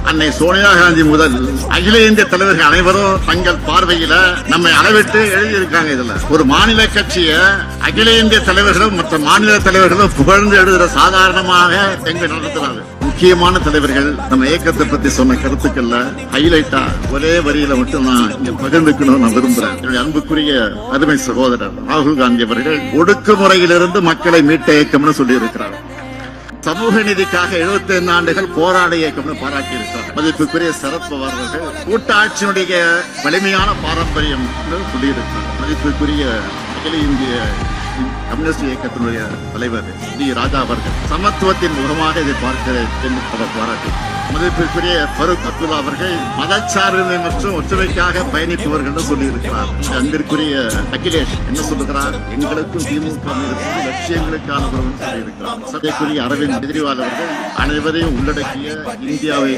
அன்னை சோனியா காந்தி முதல் அகில இந்திய தலைவர்கள் அனைவரும் தங்கள் பார்வையில நம்மை அளவிட்டு எழுதியிருக்காங்க. இதுல ஒரு மாநில கட்சிய அகில இந்திய தலைவர்களும் மற்ற மாநில தலைவர்களும் புகழ்ந்து எழுதுற சாதாரணமாக எங்க நடத்துறாங்க. முக்கியமான தலைவர்கள் நம்ம இயக்கத்தை பத்தி சொன்ன கருத்துக்கள்ல ஹைலைட்டா ஒரே வரியில மட்டும் நான் இங்க பகிர்ந்துக்கணும் நான் விரும்புறேன். என்னுடைய அன்புக்குரிய அருமை சகோதரர் ராகுல் காந்தி அவர்கள் ஒடுக்குமுறையிலிருந்து மக்களை மீட்ட இயக்கம்னு சொல்லி இருக்கிறார். சமூக நீதிக்காக 75 ஆண்டுகள் போராட இயக்கம்னு பாராட்டி இருக்கிறார். மதிப்புக்குரிய சரத்பவார் அவர்கள் கூட்டாட்சியினுடைய வலிமையான பாரம்பரியம் சொல்லியிருக்கிறார். மதிப்புக்குரிய அகில இந்திய கம்யூனிஸ்ட் இயக்கத்தினுடைய தலைவர் டி ராஜா அவர்கள் சமத்துவத்தின் முகமாக இதை பார்க்கிறேன் என்று அவர் பாராட்டி. மதிப்பிற்குரிய ஃபருக் அப்துல்லா அவர்கள் மதச்சார்பின்மை மற்றும் ஒற்றுமைக்காக பயணிப்பவர்கள் சொல்லியிருக்கிறார். அன்பிற்குரிய அகிலேஷ் என்ன சொல்லுகிறார்? எங்களுக்கும் திமுக லட்சியங்களுக்கான சொல்லியிருக்கிறார். சபைக்குரிய அரவிந்த் கெஜ்ரிவால் அவர்கள் அனைவரையும் உள்ளடக்கிய இந்தியாவை